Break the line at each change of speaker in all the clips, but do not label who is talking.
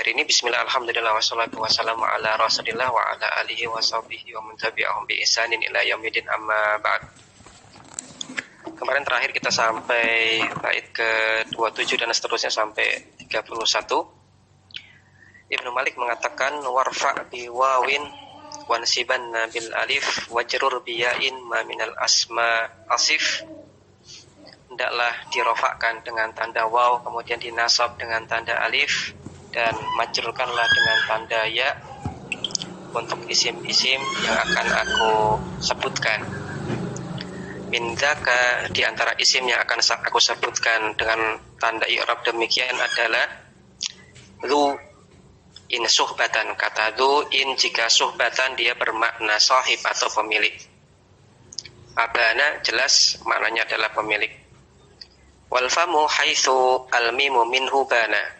hari ini. Bismillah, alhamdulillah, wassalatu wassalamu ala rasulillah wa ala alihi wa sahbihi wa man tabi'ahum bi ihsanin ila yaumidin, amma ba'd. Kemarin terakhir kita sampai bait ke-27 dan seterusnya sampai 31. Ibnu Malik mengatakan warfa bi wawin wansiban bil alif wajrur biyain ma minal asma asif. Hendaklah dirofakkan dengan tanda waw, kemudian dinasab dengan tanda alif, dan majrurkanlah dengan tanda ya untuk isim-isim yang akan aku sebutkan. Min dzaka, di antara isim yang akan aku sebutkan dengan tanda i'rab demikian adalah dzu in suhbatan. Kata dzu in jika suhbatan dia bermakna sahib atau pemilik. Abana jelas maknanya adalah pemilik. Wal famu haitsu al mimu minhu bana,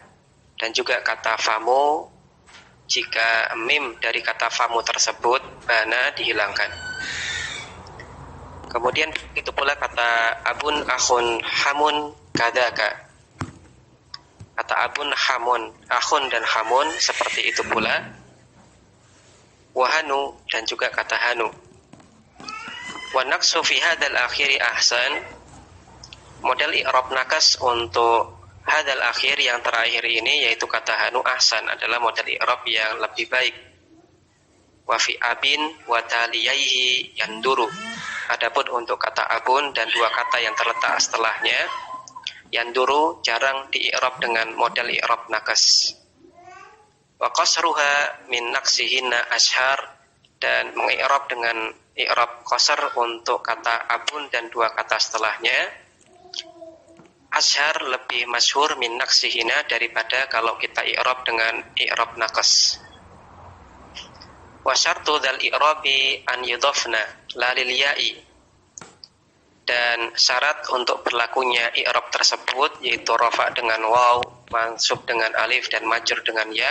dan juga kata famu jika mim dari kata famu tersebut bana dihilangkan. Kemudian itu pula kata abun akhun hamun kadaka. Kata abun hamun, akhun dan hamun seperti itu pula. Wahanu, dan juga kata hanu. Wa naqsu fi hadzal akhiri ahsan. Model i'rab nakas untuk hadzal akhir yang terakhir ini yaitu kata hanu ahsan adalah model i'rab yang lebih baik. Wa fi abin wa taliyaihi yanduru. Adapun untuk kata abun dan dua kata yang terletak setelahnya yanduru jarang di-i'rab dengan model i'rab nakas. Wa qasruha min naqsihinna ashar, dan mengi'rab dengan i'rab qasar untuk kata abun dan dua kata setelahnya ashar lebih masyhur min naqsihina daripada kalau kita i'rab dengan i'rab naqas. Wa syartu dzal i'rabi an yudhafna la lil ya'i, dan syarat untuk berlakunya i'rab tersebut yaitu rafa dengan waw, mansub dengan alif, dan majrur dengan ya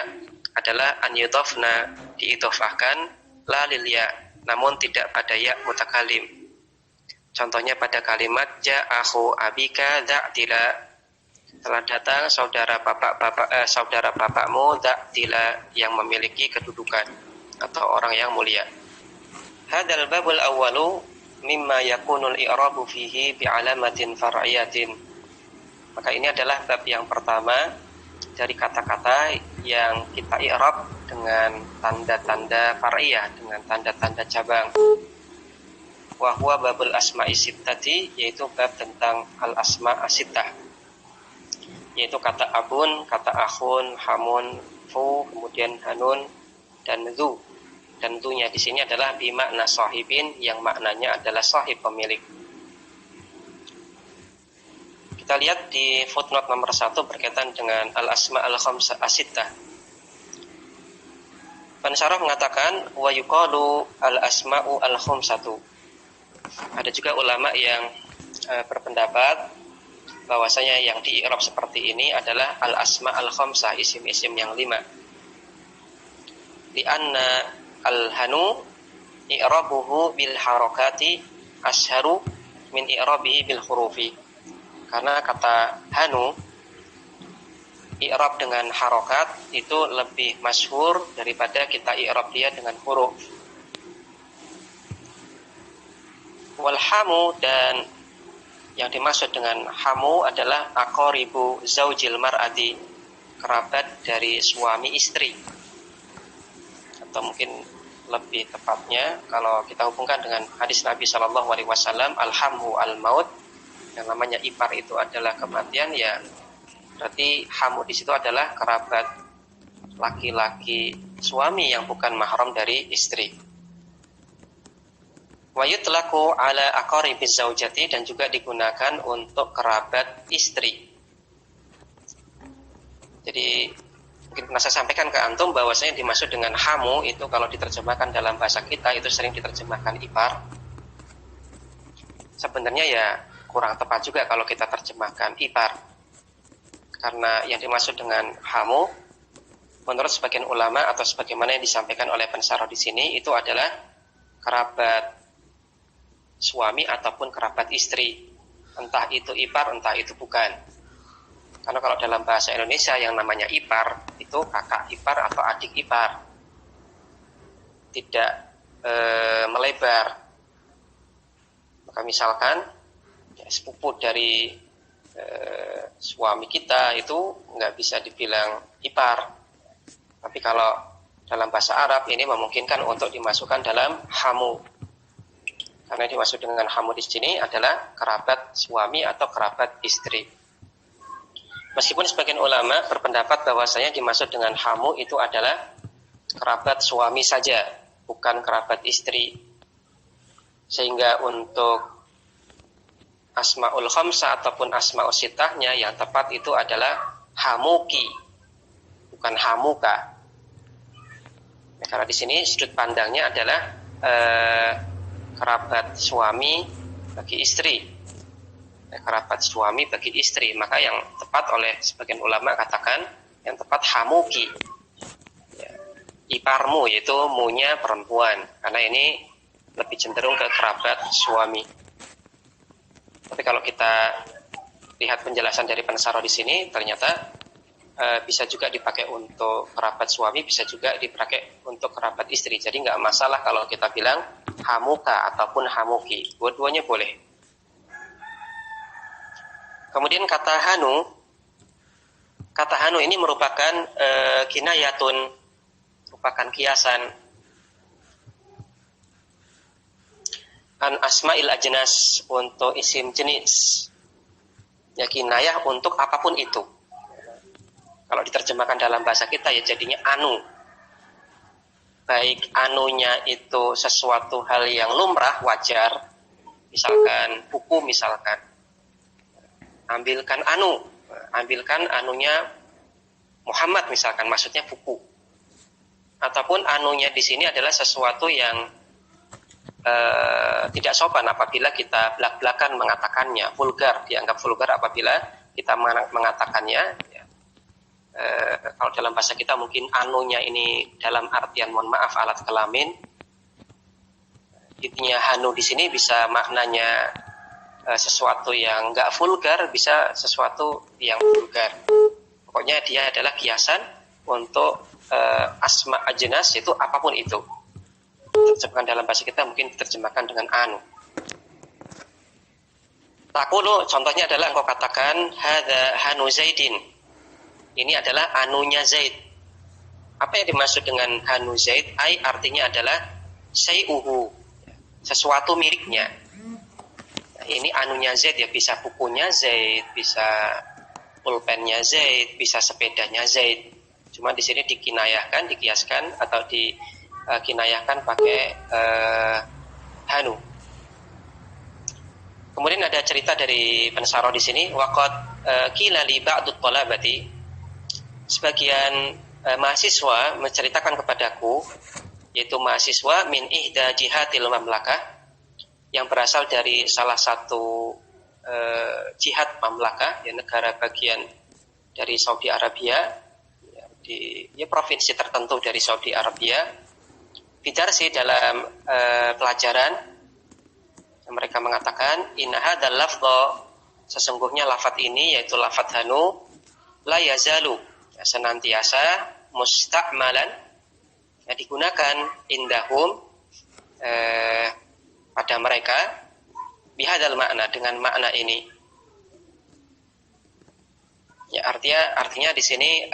adalah an yudhafna diidhofahkan la lil ya, namun tidak pada ya mutakalim. Contohnya pada kalimat ja'ahu abika da'tila, telah datang saudara bapakmu da'tila yang memiliki kedudukan atau orang yang mulia. Hadzal babul awwalu mimma yakunul i'rabu fihi bi'alamatin far'iyatin. Maka ini adalah bab yang pertama dari kata-kata yang kita i'rab dengan tanda-tanda far'iyah, dengan tanda-tanda cabang. Wa huwa babul asma'i sittati, yaitu bab tentang al-asma' as-sittah, yaitu kata abun, kata akhun, hamun, fu, kemudian hanun, dan dzu. Dan dzunya di sini adalah bimakna sahibin, yang maknanya adalah sahib, pemilik. Kita lihat di footnote nomor 1 berkaitan dengan al-asma' al-khamsah as-sittah. Pensyarah mengatakan wa yuqalu al-asma'u al-khamsatu. Ada juga ulama yang berpendapat bahwasanya yang di-i'rab seperti ini adalah al-asma' al-khamsah, isim-isim yang 5. Li'anna al-hanu i'rabuhu bil harakati asharu min i'rabihi bil hurufi. Karena kata hanu i'rab dengan harokat itu lebih masyhur daripada kita i'rab dia dengan huruf. Wal hamu, dan yang dimaksud dengan hamu adalah aqaribu zaujil mar'ati, kerabat dari suami istri. Atau mungkin lebih tepatnya kalau kita hubungkan dengan hadis Nabi sallallahu alaihi wasallam, alhamu al-maut, yang namanya ipar itu adalah kematian, ya berarti hamu di situ adalah kerabat laki-laki suami yang bukan mahram dari istri. Wa yutlaqu ala aqaribiz zaujati, dan juga digunakan untuk kerabat istri. Jadi mungkin pernah saya sampaikan ke antum bahwasanya dimaksud dengan hamu itu kalau diterjemahkan dalam bahasa kita itu sering diterjemahkan ipar. Sebenarnya ya kurang tepat juga kalau kita terjemahkan ipar. Karena yang dimaksud dengan hamu menurut sebagian ulama atau sebagaimana yang disampaikan oleh pensyarah di sini itu adalah kerabat suami ataupun kerabat istri, entah itu ipar entah itu bukan. Karena kalau dalam bahasa Indonesia yang namanya ipar itu itu kakak ipar atau adik ipar, tidak melebar. Maka misalkan sepupu dari suami kita itu nggak bisa dibilang ipar, tapi kalau dalam bahasa Arab ini memungkinkan untuk dimasukkan dalam hamu, karena dimaksud dengan hamu di sini adalah kerabat suami atau kerabat istri. Meskipun sebagian ulama berpendapat bahwasanya dimaksud dengan hamu itu adalah kerabat suami saja, bukan kerabat istri. Sehingga untuk asmaul khamsah ataupun asmaul sitahnya yang tepat itu adalah hamuki, bukan hamuka. Nah, karena di sini sudut pandangnya adalah kerabat suami bagi istri. Kerabat suami bagi istri, maka yang tepat oleh sebagian ulama katakan yang tepat hamuki, ya, iparmu, yaitu munya perempuan, karena ini lebih cenderung ke kerabat suami. Tapi kalau kita lihat penjelasan dari Pensaro di sini, ternyata bisa juga dipakai untuk kerabat suami, bisa juga dipakai untuk kerabat istri. Jadi nggak masalah kalau kita bilang hamuka ataupun hamuki, dua-duanya boleh. Kemudian kata hanu ini merupakan kinayatun, merupakan kiasan an asma'il ajnas, untuk isim jenis, ya kinayah untuk apapun itu. Kalau diterjemahkan dalam bahasa kita ya jadinya anu, baik anunya itu sesuatu hal yang lumrah, wajar, misalkan buku, misalkan ambilkan anunya Muhammad, misalkan maksudnya buku, ataupun anunya di sini adalah sesuatu yang tidak sopan apabila kita belak-belakan mengatakannya, vulgar, dianggap vulgar apabila kita mengatakannya. Ya. Kalau dalam bahasa kita mungkin anunya ini dalam artian mohon maaf alat kelamin. Intinya hanu di sini bisa maknanya sesuatu yang enggak vulgar, bisa sesuatu yang vulgar. Pokoknya dia adalah kiasan untuk asma ajnas, itu apapun itu. Terjemahkan dalam bahasa kita mungkin diterjemahkan dengan anu. Takulu, contohnya adalah engkau katakan hadza hanu Zaidin. Ini adalah anunya Zaid. Apa yang dimaksud dengan hanu Zaid? Ai artinya adalah syai'uhu, sesuatu miliknya. Ini anunya Zaid, ya bisa bukunya Zaid, bisa pulpennya Zaid, bisa sepedanya Zaid. Cuma di sini dikinayahkan, dikiaskan atau dikinayahkan pakai hanu. Kemudian ada cerita dari Pensaro di sini, waqad qila li ba'du thalabati, sebagian mahasiswa menceritakan kepadaku, yaitu mahasiswa min ihda jihatil mamlakah, yang berasal dari salah satu jihad mamlakah, ya negara bagian dari Saudi Arabia, ya, di provinsi tertentu dari Saudi Arabia. Bidarsi dalam pelajaran, mereka mengatakan inna hadzal lafdha, sesungguhnya lafadz ini yaitu lafadz hanu, la yazalu, ya, senantiasa musta'malan, ya, digunakan indahum pada mereka bihadal makna, dengan makna ini. Ya artinya di sini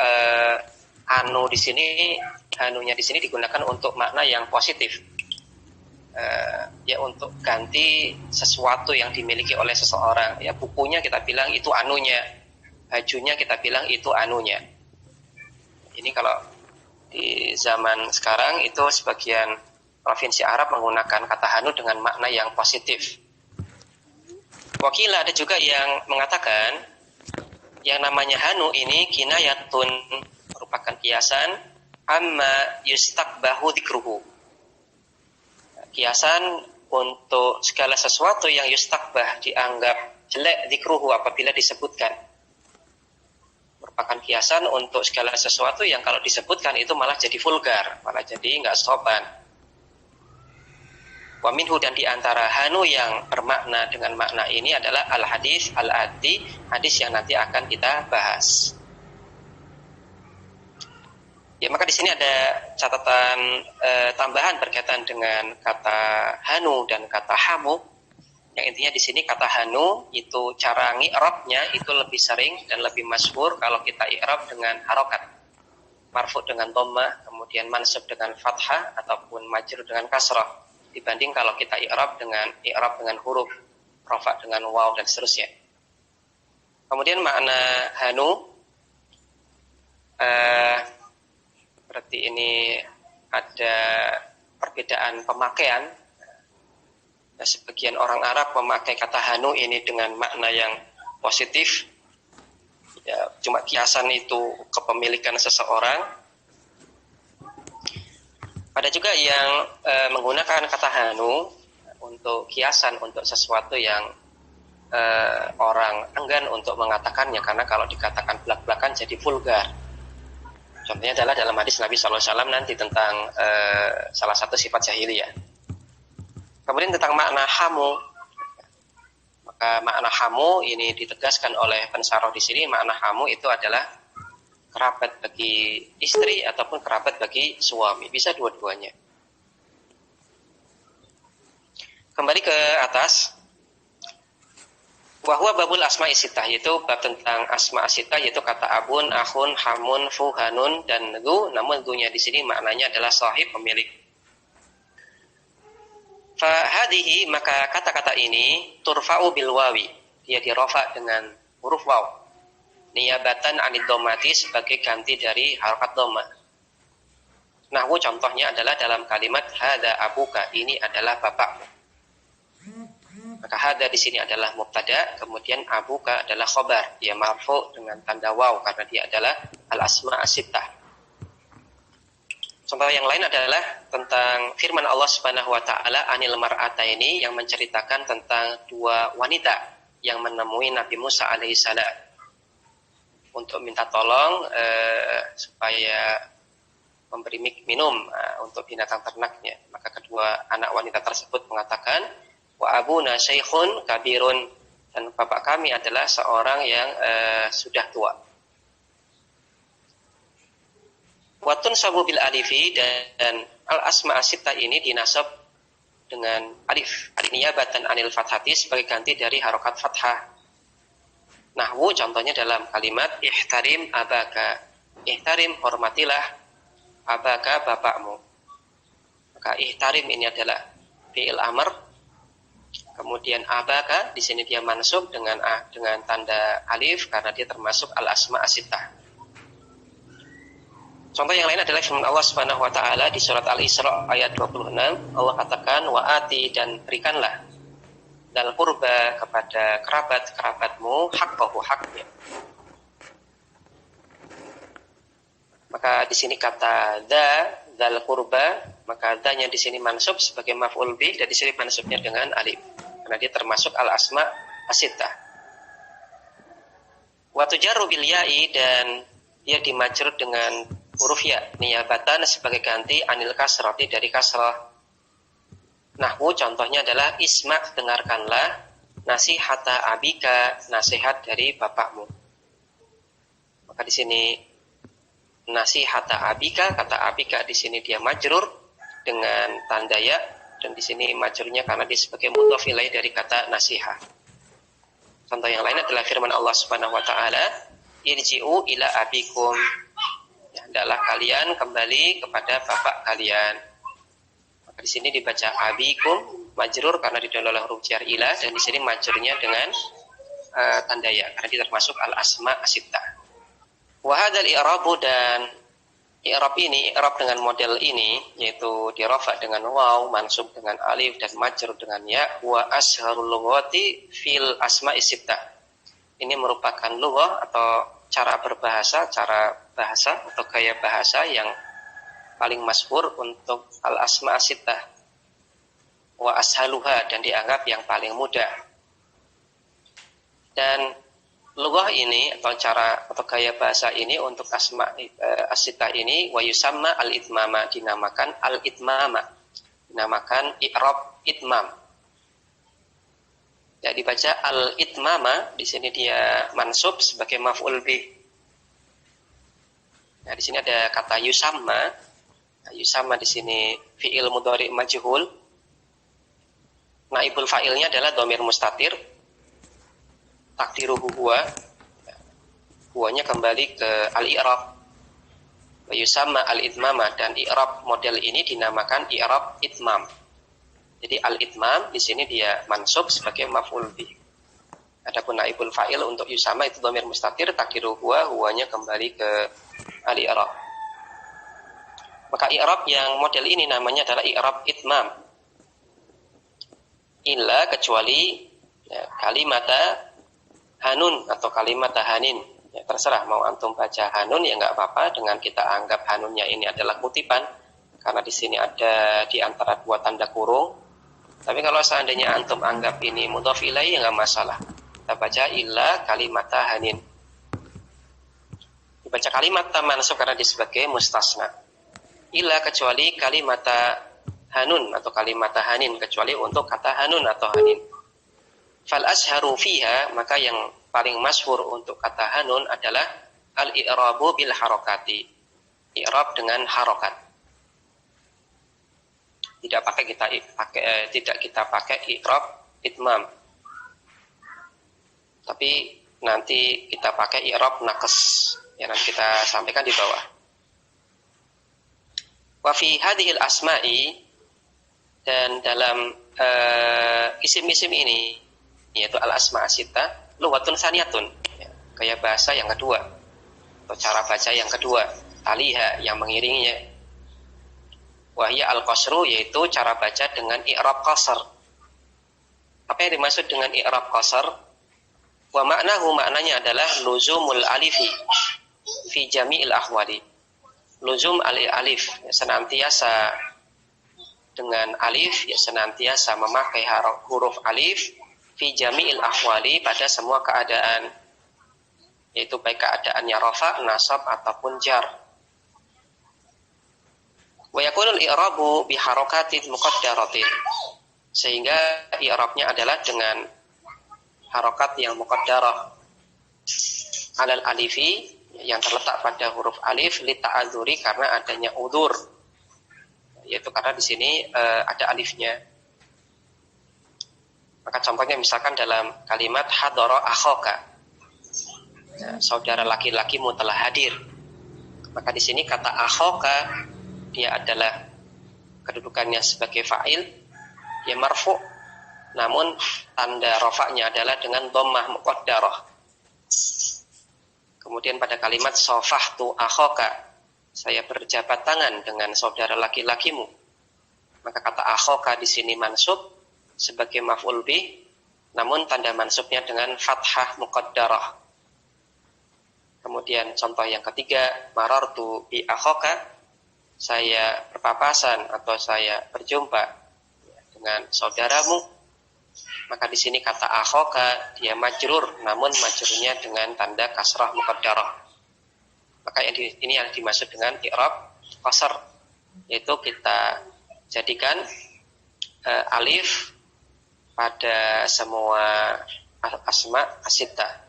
anu di sini, hanunya di sini digunakan untuk makna yang positif. Ya untuk ganti sesuatu yang dimiliki oleh seseorang. Ya bukunya kita bilang itu anunya, bajunya kita bilang itu anunya. Ini kalau di zaman sekarang itu sebagian provinsi Arab menggunakan kata hanu dengan makna yang positif. Wakila ada juga yang mengatakan yang namanya hanu ini kinayatun, merupakan kiasan amma yustaqbahu dzikruhu, kiasan untuk segala sesuatu yang yustaqbah, dianggap jelek, dzikruhu apabila disebutkan, merupakan kiasan untuk segala sesuatu yang kalau disebutkan itu malah jadi vulgar, malah jadi nggak sopan. Wa minhu, dan diantara hanu yang bermakna dengan makna ini adalah al-hadis al-ati, hadis yang nanti akan kita bahas. Ya, maka di sini ada catatan tambahan berkaitan dengan kata hanu dan kata hamu. Yang intinya di sini kata hanu itu cara ngi'rabnya itu lebih sering dan lebih masyhur kalau kita i'rab dengan harokat. Marfu dengan dhammah, kemudian mansub dengan fathah ataupun majrur dengan kasrah. Dibanding kalau kita i'rab dengan huruf rafa dengan waw dan seterusnya. Kemudian makna hanu berarti ini ada perbedaan pemakaian. Nah, sebagian orang Arab memakai kata hanu ini dengan makna yang positif. Ya, cuma kiasan itu kepemilikan seseorang. Ada juga yang menggunakan kata hanu untuk kiasan, untuk sesuatu yang orang enggan untuk mengatakannya, karena kalau dikatakan belak-belakan jadi vulgar. Contohnya adalah dalam hadis Nabi SAW nanti tentang salah satu sifat jahiliyah. Kemudian tentang makna hamu, maka makna hamu ini ditegaskan oleh pensarah di sini. Makna hamu itu adalah kerabat bagi istri ataupun kerabat bagi suami, bisa dua-duanya. Kembali ke atas. Wahwa babul asma'i sittah, yaitu bab tentang asma sittah, yaitu kata abun, akhun, hamun, fuhanun, dan dhu. Namun dhu-nya di sini maknanya adalah sahib, pemilik. Fahadihi, maka kata-kata ini turfa'u bil wawi, dia dirofa dengan huruf waw, niyabatan anid dhammati, sebagai ganti dari harokat dhammah. Nahwu contohnya adalah dalam kalimat hada abuka, ini adalah bapakmu. Maka hada di sini adalah mubtada, kemudian abuka adalah khobar, dia marfu dengan tanda waw karena dia adalah al-asma as-sittah. Contoh yang lain adalah tentang firman Allah Subhanahu wa taala anil mar'ataini, yang menceritakan tentang dua wanita yang menemui Nabi Musa alaihissalam untuk minta tolong supaya memberi minum untuk binatang ternaknya. Maka kedua anak wanita tersebut mengatakan, wa abuna syaikhun kabirun, dan bapak kami adalah seorang yang sudah tua. Watun sabu bil alifi, dan al asma as-sittah ini dinasab dengan alif, niyabatan anil fathati, sebagai ganti dari harokat fathah. Nahwu contohnya dalam kalimat ihtarim abaka, ihtarim hormatilah abaka bapakmu. Maka ihtarim ini adalah fi'il amr, kemudian abaka di sini dia mansub dengan tanda alif karena dia termasuk al asma as-sittah. Contoh yang lain adalah firman Allah Subhanahu wa taala di surat Al-Isra ayat 26. Allah katakan, wa ati, dan berikanlah dal qurba, kepada kerabat-kerabatmu, haqqahu, haknya. Maka di sini kata dal qurba, maka danya di sini mansub sebagai maf'ul bih, dan di sini mansubnya dengan alif karena dia termasuk al asma as-sittah. Wa tujarru bil ya'i, dan dia dimajrur dengan huruf ya, niyabatan sebagai ganti anil kasrati, dari kasrah. Nahwu contohnya adalah isma, dengarkanlah, nasihata abika, nasihat dari bapakmu. Maka di sini nasihata abika, kata abika di sini dia majrur dengan tanda ya, dan di sini majrurnya karena dia sebagai mudhof ilaih dari kata nasihah. Contoh yang lain adalah firman Allah Subhanahu wa taala, irji'u ila abikum, hendaklah kalian kembali kepada bapak kalian. Maka di sini dibaca abikum majrur karena didahului oleh huruf jar ila, dan di sini majrurnya dengan tanda ya karena dia termasuk al asma as-sittah. Wa hadzal i'rabu, dan i'rab ini, i'rab dengan model ini, yaitu dirafa dengan waw, mansub dengan alif, dan majrur dengan ya, wa asharul lughati fil asma as-sittah. Ini merupakan lughah atau cara berbahasa, cara bahasa atau gaya bahasa yang paling masyhur untuk al-asma as-sittah. Wa ashaluha, dan dianggap yang paling mudah. Dan lughah ini atau cara atau gaya bahasa ini untuk asma as-sittah ini, wa yusamma al-itmama, dinamakan al-itmama, dinamakan i'rab itmam. Ya, dibaca al-itmama, di sini dia mansub sebagai maf'ul bih. Nah, di sini ada kata yusamma. Nah, yusamma di sini fi'il mudhari majhul. Naibul fa'ilnya adalah dhamir mustatir. Takdiruhu huwa. Huwanya kembali ke al-i'rab. Wa yusamma al-itmama, dan i'rab model ini dinamakan i'rab itmam. Jadi al-itmam di sini dia mansub sebagai maf'ul bih. Adapun naibul fa'il untuk yusamma itu dhamir mustatir, takdiruhu huwa, huwanya kembali ke al-i'rab. Maka i'rab yang model ini namanya adalah i'rab itmam. Illa kecuali ya, kalimata hanun atau kalimata hanin. Ya, terserah mau antum baca hanun ya nggak apa-apa, dengan kita anggap hanunnya ini adalah kutipan karena di sini ada di antara dua tanda kurung. Tapi kalau seandainya antum anggap ini mudhaf ilaih ya nggak masalah. Kita baca illa kalimata hanin. Dibaca kalimata mansub karena dia sebagai mustasna. Illa kecuali kalimata hanun atau kalimata hanin, kecuali untuk kata hanun atau hanin. Fal asharu fiha, maka yang paling masyhur untuk kata hanun adalah al-i'rabu bil harokati. I'rab dengan harokat. Tidak kita pakai i'rab itmam. Tapi nanti kita pakai i'rab naqs. Ya, nanti kita sampaikan di bawah. Wa fi hadhil asma'i, dan dalam isim-isim ini yaitu al-asma' as-sittah lughatun saniyatun, ya, gaya bahasa yang kedua atau cara baca yang kedua, taliha yang mengiringinya. Wahya al-qasru, yaitu cara baca dengan i'rab qasr. Apa yang dimaksud dengan i'rab qasr? Wa ma'nahu, maknanya adalah luzumul alifi fi jami'il ahwali. Luzum alif, ya, senantiasa dengan alif, ya senantiasa memakai huruf alif fi jami'il ahwali, pada semua keadaan, yaitu baik keadaannya rafa, nasab ataupun jar. Wa yakunul i'rabu bi harakatin muqaddaratin, sehingga i'rabnya adalah dengan harokat yang muqaddarah alal alifi, yang terletak pada huruf alif, li ta'adzuri, karena adanya udzur, yaitu karena di sini ada alifnya. Maka contohnya misalkan dalam kalimat hadara akhaka, ya, saudara laki-lakimu telah hadir. Maka di sini kata akhaka dia adalah kedudukannya sebagai fa'il, ya marfu', namun tanda rafa'nya adalah dengan dhammah muqaddarah. Kemudian pada kalimat safahtu akhaka, saya berjabat tangan dengan saudara laki-lakimu. Maka kata akhaka di sini mansub sebagai maf'ul bih, namun tanda mansubnya dengan fathah muqaddarah. Kemudian contoh yang ketiga, marartu bi akhaka, saya berpapasan atau saya berjumpa dengan saudaramu. Maka di sini kata akhaka dia majrur, namun majrurnya dengan tanda kasrah muqaddarah. Maka ini yang dimaksud dengan i'rab qasr, yaitu kita jadikan alif pada semua asma as-sittah,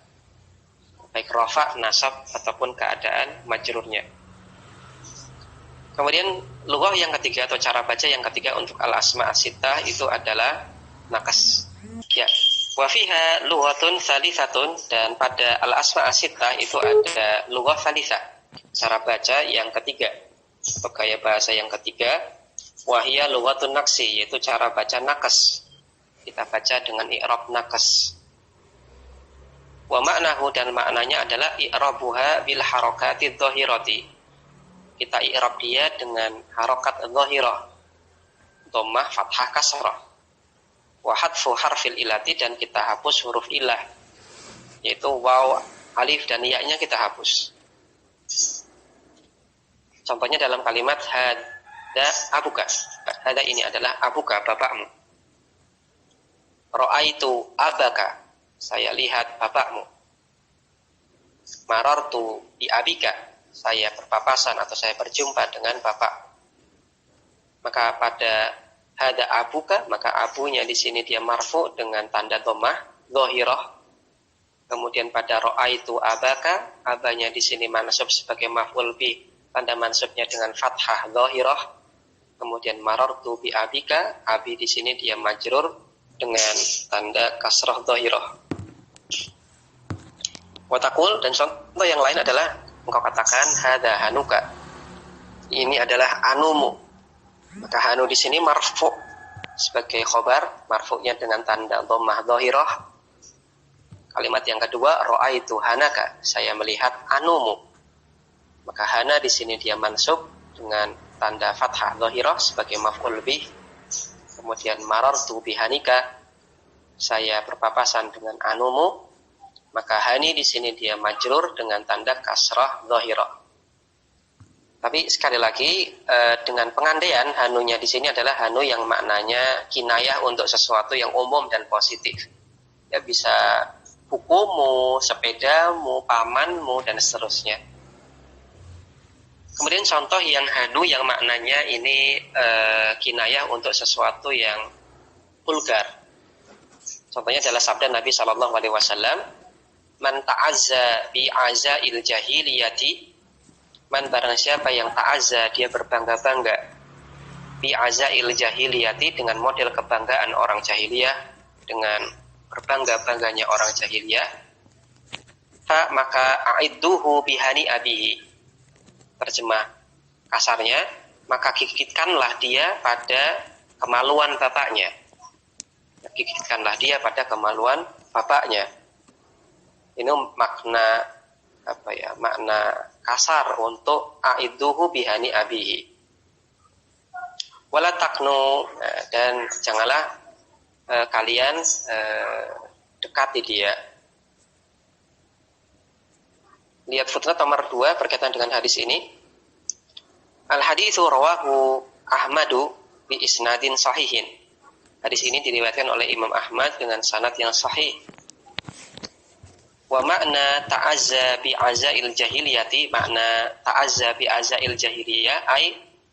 baik rafa, nasab ataupun keadaan majrurnya. Kemudian lughah yang ketiga atau cara baca yang ketiga untuk al-asma as-sittah itu adalah naqas. Ya, wa fiha lughatun tsalithatun, dan pada al-asma as-sittah itu ada lughah tsalitsah, cara baca yang ketiga atau gaya bahasa yang ketiga. Wa hiya lughatun naqsi, yaitu cara baca naqas. Kita baca dengan i'rab naqas. Wa ma'nahu, dan maknanya adalah i'rabuha bil harakati dhahirati. Kita i'rab dia dengan harakat dhahirah, dhammah, fathah, kasrah. Wa hadfu harfil ilati, dan kita hapus huruf ilah, yaitu waw, alif dan ya-nya kita hapus. Contohnya dalam kalimat hada abuka. Hada ini adalah abuka, bapakmu. Ra'aitu abaka, saya lihat bapakmu. Marartu bi abika, saya berpapasan atau saya berjumpa dengan bapak. Maka pada hada abuka, maka abunya di sini dia marfu dengan tanda dhammah dhahirah. Kemudian pada ra'aitu abaka, abanya di sini mansub sebagai maf'ul bih, tanda mansubnya dengan fathah dhahirah. Kemudian marartu bi abika, abi di sini dia majrur dengan tanda kasrah dhahirah. Wa taqul, dan contoh yang lain adalah engkau katakan hadza hanuka. Ini adalah anumu. Maka hanu di sini marfu sebagai khobar, marfu'nya dengan tanda dhammah dhahirah. Kalimat yang kedua, ra'aitu hanaka, saya melihat anumu. Maka hana di sini dia mansub dengan tanda fathah dhahirah sebagai maf'ul bih. Kemudian marartu bihanika, saya berpapasan dengan anumu. Maka hani di sini dia majrur dengan tanda kasrah dhahirah. Tapi sekali lagi dengan pengandaian hanunya di sini adalah hanu yang maknanya kinayah untuk sesuatu yang umum dan positif. Ya bisa bukumu, sepedamu, pamanmu, dan seterusnya. Kemudian contoh yang hanu yang maknanya ini kinayah untuk sesuatu yang vulgar. Contohnya adalah sabda Nabi SAW, man ta'azza bi'azail jahiliyati, man barang siapa yang ta'azza, dia berbangga-bangga, bi'azail jahiliyati, dengan model kebanggaan orang jahiliyah, dengan berbangga-bangganya orang jahiliyah, maka a'idduhu bihani abihi. Terjemah kasarnya, maka gigitkanlah dia pada kemaluan bapaknya. Gigitkanlah dia pada kemaluan bapaknya. Ini makna makna kasar untuk a'idduhu bihani abihi. Wala taknu, dan janganlah kalian dekati dia. Lihat footnote nomor 2 berkaitan dengan hadis ini. Al-haditsu rawahu Ahmadu bi isnadin sahihin. Hadis ini diriwayatkan oleh Imam Ahmad dengan sanad yang sahih. Wa makna ta'azza bi azail jahiliyati, makna ta'azza bi azail jahiliyah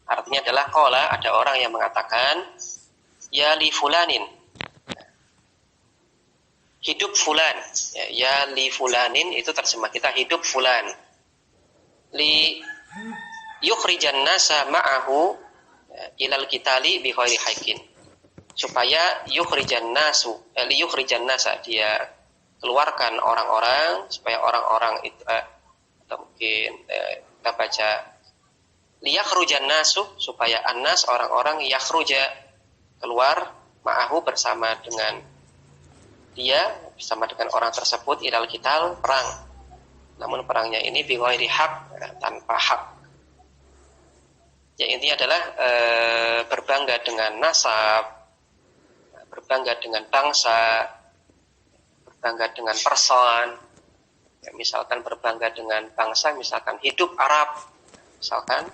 artinya adalah qala, ada orang yang mengatakan ya li fulanin, hidup fulan, ya li fulanin itu terjemah kita hidup fulan, li yukhrijan nasa ma'ahu ilal qitali bi ghairi haqqin, supaya yukhrijan nasu li yukhrijan nasa, dia keluarkan orang-orang, supaya orang-orang itu atau mungkin kita baca liyakhrujan nasu, supaya annas, orang-orang, yakhruja, keluar, ma'ahu, bersama dengan dia, bersama dengan orang tersebut, ilal qital, perang. Namun perangnya ini bi ghairi haq, tanpa hak. Ya, intinya adalah berbangga dengan nasab, berbangga dengan bangsa, berbangga dengan person. Ya, misalkan berbangga dengan bangsa, misalkan hidup Arab, misalkan.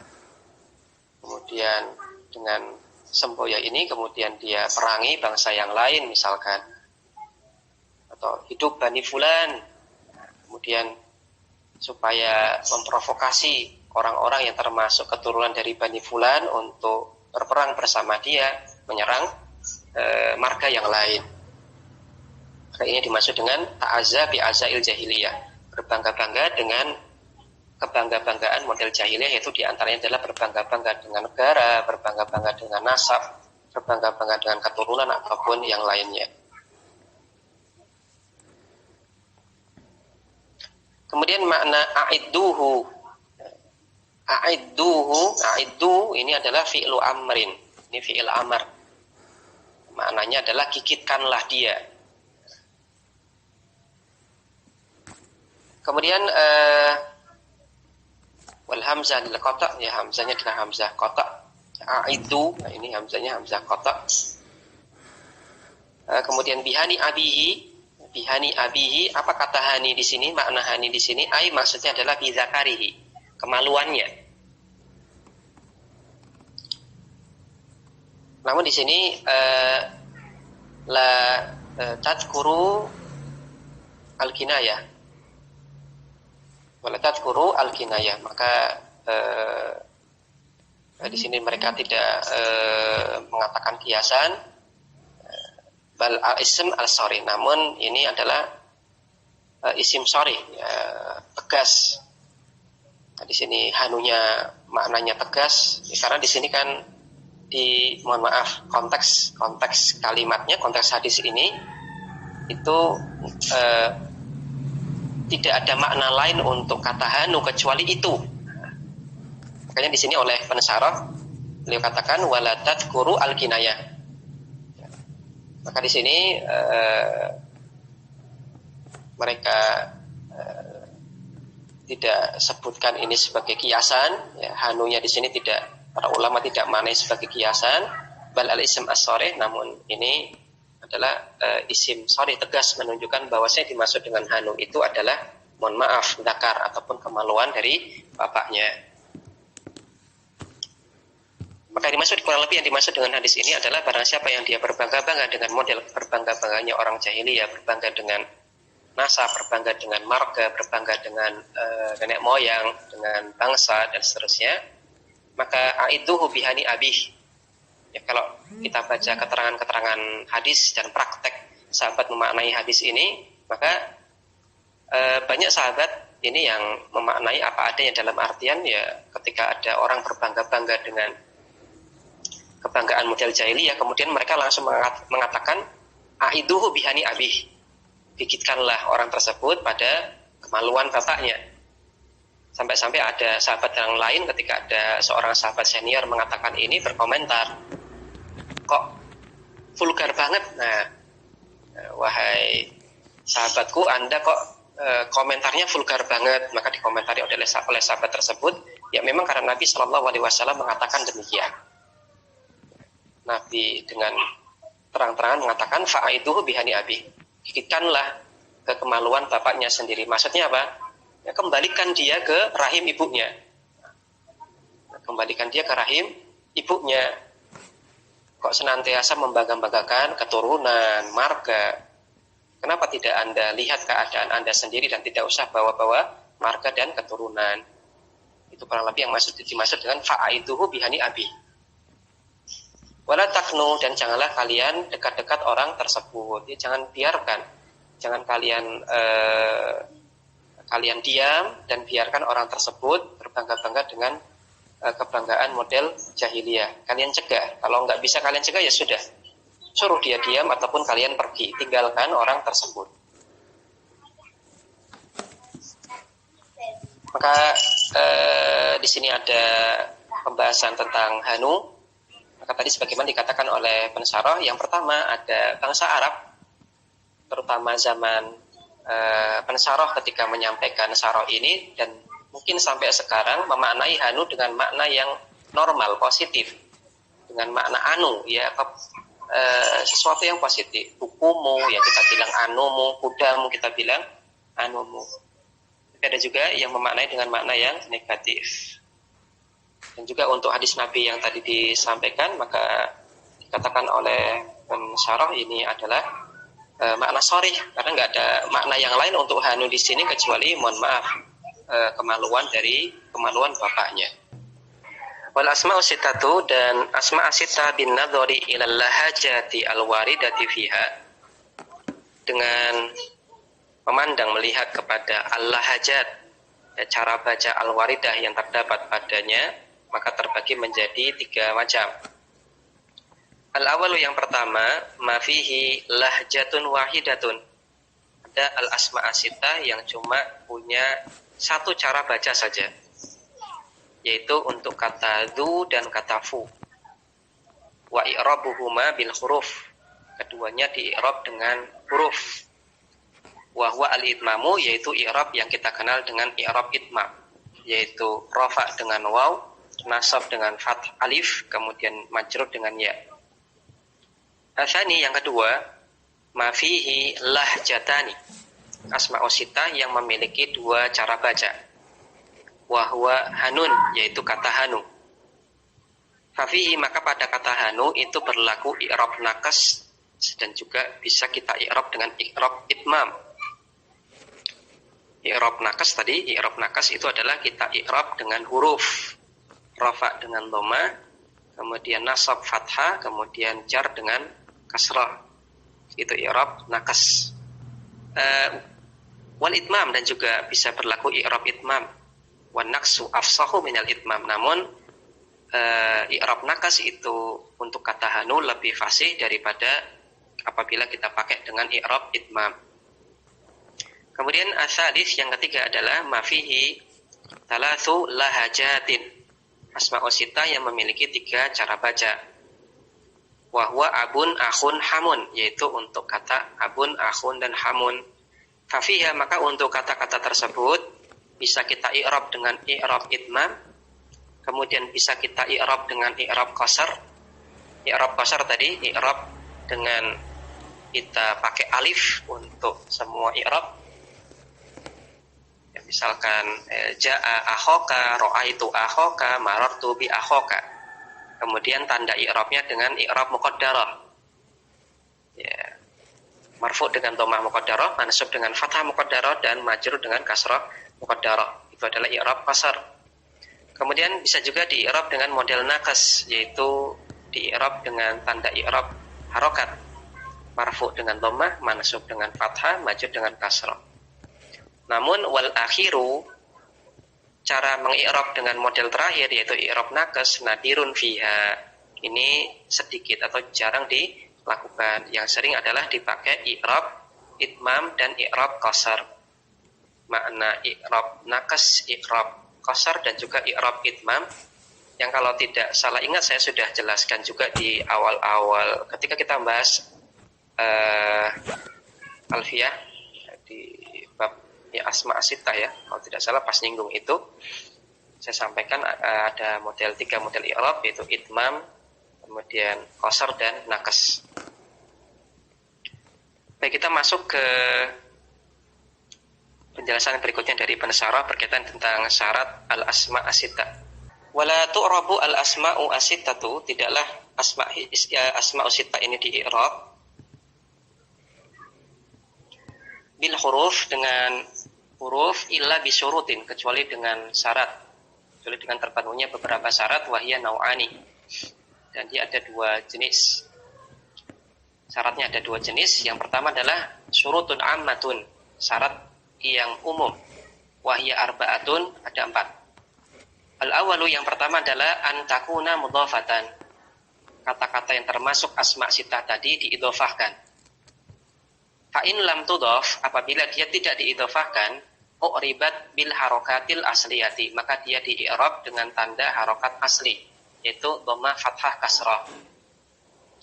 Kemudian dengan semboya ini kemudian dia perangi bangsa yang lain misalkan. Atau hidup Bani Fulan. Kemudian supaya memprovokasi orang-orang yang termasuk keturunan dari Bani Fulan untuk berperang bersama dia, menyerang marga yang lain. Maka ini dimaksud dengan ta'azza bi azail jahiliyah. Berbangga-bangga dengan kebangga-banggaan model jahiliyah, yaitu diantaranya adalah berbangga-bangga dengan negara, berbangga-bangga dengan nasab, berbangga-bangga dengan keturunan ataupun yang lainnya. Kemudian makna a'idduhu, a'iddu ini adalah fi'lu amrin, ini fi'il amr. Maknanya adalah gigitkanlah dia. Kemudian wal hamzah lil qata', ya hamzahnya adalah hamzah qata'. A'iddu, nah ini hamzahnya hamzah qata'. Kemudian bihani abihi, apa kata hani di sini? Makna hani di sini maksudnya adalah bi zakarihi, kemaluannya. Namun di sini la tadhkuru al-kinayah. Wala tadhkuru al-kinayah, maka di sini mereka tidak mengatakan kiasan bal al-ism al-sari, namun ini adalah isim sorry, ya, tegas. Nah, di sini hanunya maknanya tegas, ya, karena di sini kan mohon maaf, konteks kalimatnya, konteks hadis ini itu tidak ada makna lain untuk kata hanu kecuali itu. Makanya di sini oleh pensyarah beliau katakan wala tadhkuru al-kinayah. Maka di sini mereka tidak sebutkan ini sebagai kiasan, ya, hanunya di sini tidak, para ulama tidak maknai sebagai kiasan, bal al-ism as-sharih, namun ini adalah isim sharih tegas menunjukkan bahwasanya dimaksud dengan hanu itu adalah mohon maaf dzakar ataupun kemaluan dari bapaknya. Maka dimaksud kurang lebih yang dimaksud dengan hadis ini adalah barang siapa yang dia berbangga-bangga dengan model berbangga-bangganya orang jahiliyah, berbangga dengan nasab, berbangga dengan marga, berbangga dengan nenek moyang, dengan bangsa dan seterusnya, maka aiduhu bihani abih. Ya, kalau kita baca keterangan-keterangan hadis dan praktek sahabat memaknai hadis ini, maka banyak sahabat ini yang memaknai apa adanya dalam artian ya ketika ada orang berbangga-bangga dengan kebanggaan model jahiliyah, kemudian mereka langsung mengatakan aiduhu bihani abih, gigitkanlah orang tersebut pada kemaluan bapaknya. Sampai-sampai ada sahabat yang lain ketika ada seorang sahabat senior mengatakan ini, berkomentar, kok vulgar banget. Nah, wahai sahabatku, Anda kok komentarnya vulgar banget. Maka dikomentari oleh sahabat tersebut, ya memang karena Nabi SAW mengatakan demikian. Nabi dengan terang-terangan mengatakan fa'aiduhu bihani abi, gigitkanlah ke kemaluan bapaknya sendiri. Maksudnya apa? Ya, kembalikan dia ke rahim ibunya. Kembalikan dia ke rahim ibunya. Kok senantiasa membangga-banggakan keturunan, marga? Kenapa tidak Anda lihat keadaan Anda sendiri dan tidak usah bawa-bawa marga dan keturunan? Itu kurang lebih yang dimaksud dengan fa'aiduhu bihani abi. Wala taknu, dan janganlah kalian dekat-dekat orang tersebut. Ya, jangan biarkan, jangan kalian diam dan biarkan orang tersebut berbangga-bangga dengan kebanggaan model jahiliyah. Kalian cegah. Kalau nggak bisa kalian cegah ya sudah, suruh dia diam ataupun kalian pergi, tinggalkan orang tersebut. Maka di sini ada pembahasan tentang hanu. Maka tadi sebagaimana dikatakan oleh pensyarah, yang pertama ada bangsa Arab, terutama zaman pensyarah ketika menyampaikan syarah ini, dan mungkin sampai sekarang memaknai hanu dengan makna yang normal, positif, dengan makna anu, ya sesuatu yang positif. Bukumu, ya kita bilang anumu, kudamu kita bilang anumu. Tapi ada juga yang memaknai dengan makna yang negatif. Dan juga untuk hadis Nabi yang tadi disampaikan, maka dikatakan oleh pensyarah ini adalah makna sharih, karena nggak ada makna yang lain untuk hanu di sini kecuali mohon maaf kemaluan bapaknya. Wal asma'u sittatu, dan asma' sittah bin nadhari ilal lahajati al waridati fiha, dengan memandang melihat kepada al-lahajat, ya, cara baca al-waridah yang terdapat padanya, maka terbagi menjadi 3 macam. Al-awalu, yang pertama, ma fihi lahjatun wahidatun. Ada al-asma' as-sittah yang cuma punya satu cara baca saja, yaitu untuk kata dzu dan kata fu. Wa i'rabuhuma bil huruf. Keduanya di-i'rab dengan huruf. Wa huwa al-itmamu, yaitu i'rab yang kita kenal dengan i'rab itmam, yaitu rafa dengan waw, nasab dengan fath alif, kemudian majrur dengan ya. Asani, yang kedua, ma fihi lahjatani, asma'us sittah yang memiliki 2 cara baca. Wa huwa hanun, yaitu kata hanu. Fa fihi, maka pada kata hanu itu berlaku i'rab nakas, dan juga bisa kita i'rab dengan i'rab itmam. I'rab nakas tadi, i'rab nakas itu adalah kita i'rab dengan huruf, rafa dengan dhamma, kemudian nasab fathah, kemudian jar dengan kasrah. Itu i'rab nakas. Wal itmam, dan juga bisa berlaku i'rab itmam. Wan naqsu afsahu minal itmam. Namun i'rab nakas itu untuk kata hanu lebih fasih daripada apabila kita pakai dengan i'rab itmam. Kemudian as-salis, yang ketiga adalah mafihi talatsu lahajatin, asma'u sita yang memiliki 3 cara baca. Wahwa abun, akhun, hamun, yaitu untuk kata abun, akhun, dan hamun. Fafiha, maka untuk kata-kata tersebut bisa kita i'rab dengan i'rab itmam, kemudian bisa kita i'rab dengan i'rab qasar. I'rab qasar tadi i'rab dengan kita pakai alif untuk semua i'rab. Ya, misalkan jaa akhoka, ra'aitu akhoka, marartu bi akhoka. Kemudian tanda i'rabnya dengan i'rab muqaddarah. Ya. Marfu dengan dhammah muqaddarah, mansub dengan fathah muqaddarah, dan majrur dengan kasrah muqaddarah. Itu adalah i'rab qasar. Kemudian bisa juga di-i'rab dengan model nakas, yaitu di-i'rab dengan tanda i'rab harokat. Marfu dengan dhammah, mansub dengan fathah, majrur dengan kasrah. Namun wal akhiru, cara mengi'rab dengan model terakhir yaitu i'rab nakas, nadirun fiha, ini sedikit atau jarang dilakukan. Yang sering adalah dipakai i'rab itmam dan i'rab qasar. Makna i'rab nakas, i'rab qasar, dan juga i'rab itmam, yang kalau tidak salah ingat saya sudah jelaskan juga di awal-awal ketika kita bahas Alfiyah di bab ya asma asita, ya kalau tidak salah pas nyinggung itu saya sampaikan ada 3 model i'rab, yaitu itmam, kemudian qasar, dan nakas. Baik, kita masuk ke penjelasan berikutnya dari pensyarah berkaitan tentang syarat al-asma asita. Wala tu'rabu al-asma'u asitatu, tidaklah asma'u sita ini di-i'rab bil huruf, dengan huruf, illa bisyurutin, kecuali dengan syarat, kecuali dengan terpenuhnya beberapa syarat. Wahya nau'ani, dan dia ada 2 jenis. Syaratnya ada 2 jenis. Yang pertama adalah syurutun ammatun, syarat yang umum. Wahya arba'atun, ada 4. Al-awalu, yang pertama adalah antakuna mudhafatan, kata-kata yang termasuk asma sita tadi diidhofahkan. Fa'in lam tudhaf, apabila dia tidak diidhofahkan, u'ribat bil harokatil asliyati, maka dia di-i'rab dengan tanda harokat asli, yaitu dhammah, fathah, kasrah.